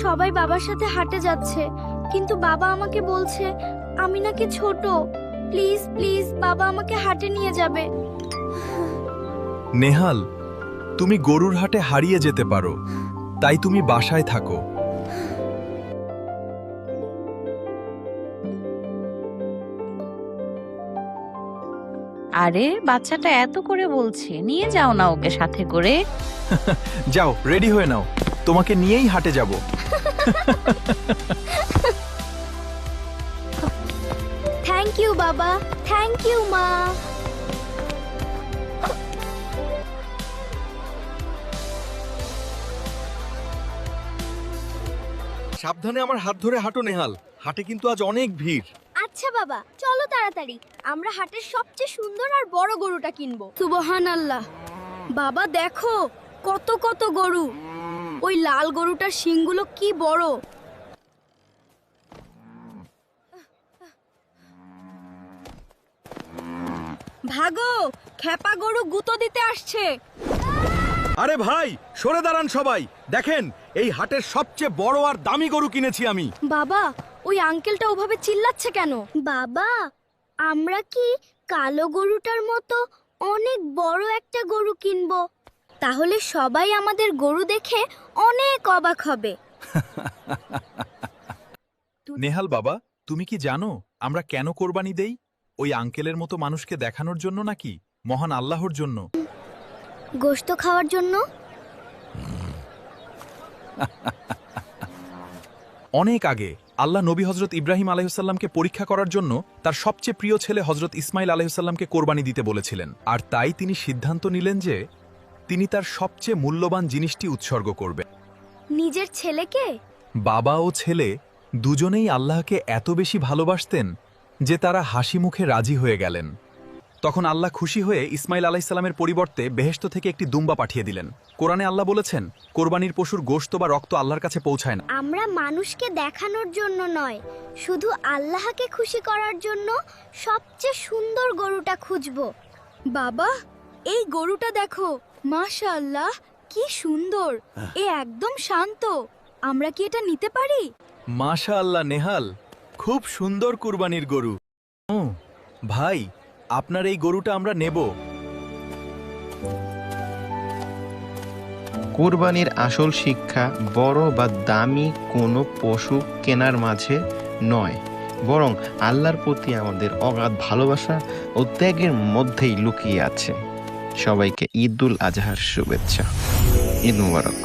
সবাই বাবার সাথে হাটে যাচ্ছে, কিন্তু বাবা আমাকে বলছে আমি নাকি ছোট। প্লিজ প্লিজ বাবা আমাকে হাটে নিয়ে যাবে। নেহাল, তুমি গরুর হাটে হারিয়ে যেতে পারো, তাই তুমি বাসায় থাকো। আরে বাচ্চাটা এত করে বলছে, নিয়ে যাও না ওকে সাথে করে। যাও, রেডি হয়ে নাও, তোমাকে নিয়েই হাটে যাব। থ্যাংক ইউ বাবা, থ্যাংক ইউ মা। সাবধানে আমার হাত ধরে হাঁটো নেহাল, হাটে কিন্তু আজ অনেক ভিড়। আচ্ছা বাবা, চলো তাড়াতাড়ি, আমরা হাটের সবচেয়ে সুন্দর আর বড় গরুটা কিনবো। সুবহানাল্লাহ। বাবা দেখো কত কত গরু, ওই লাল গরুটার শিংগুলো কি বড়। ভাগো, খেপা গরু গুঁতো দিতে আসছে। আরে ভাই, সরে দাঁড়ান সবাই, দেখেন এই হাটের সবচেয়ে বড় আর দামি গরু কিনেছি আমি। বাবা, ওই আঙ্কেলটা ওভাবে চিল্লাচ্ছে কেন? বাবা, আমরা কি কালো গরুটার মতো অনেক বড় একটা গরু কিনবো? তাহলে সবাই আমাদের গরু দেখে অনেক অবাক হবে। নেহাল বাবা, তুমি কি জানো আমরা কেন কোরবানি দেই? ওই আঙ্কেলের মতো মানুষকে দেখানোর জন্য নাকি মহান আল্লাহর জন্য? গোশত খাওয়ার জন্য? অনেক আগে আল্লাহ নবী হজরত ইব্রাহিম আলাইহিসসালামকে পরীক্ষা করার জন্য তার সবচেয়ে প্রিয় ছেলে হজরত ইসমাইল আলাইহিসসালামকে কোরবানি দিতে বলেছিলেন, আর তাই তিনি সিদ্ধান্ত নিলেন যে তিনি তার সবচেয়ে মূল্যবান জিনিসটি উৎসর্গ করবেন। নিজের ছেলেকে? বাবা ও ছেলে দুজনেই আল্লাহকে এত বেশি ভালোবাসতেন যে তারা হাসি মুখে রাজি হয়ে গেলেন। তখন আল্লাহ খুশি হয়ে ইসমাইল আলাইহিসসালামের পরিবর্তে বেহেশত থেকে একটি দুম্বা পাঠিয়ে দিলেন। কোরআনে আল্লাহ বলেছেন, কোরবানির পশুর গোশত বা রক্ত আল্লাহর কাছে পৌঁছায় না। আমরা মানুষকে দেখানোর জন্য নয়, শুধু আল্লাহকে খুশি করার জন্য সবচেয়ে সুন্দর গরুটা খুঁজবো। বাবা, এই গরুটা দেখো, মাশাআল্লাহ কি সুন্দর। এ একদম শান্ত। আমরা কি এটা নিতে পারি? মাশাআল্লাহ নেহাল, খুব সুন্দর কুরবানির গরু। ও ভাই, আপনার এই গরুটা আমরা নেব। কুরবানির আসল শিক্ষা বড় বা দামি কোনো পশু কেনার মাঝে নয়, বরং আল্লাহর প্রতি আমাদের অগাধ ভালোবাসা ও ত্যাগের মধ্যেই লুকিয়ে আছে। সবাইকে ঈদ উল আজহার শুভেচ্ছা। ঈদ মুবারক।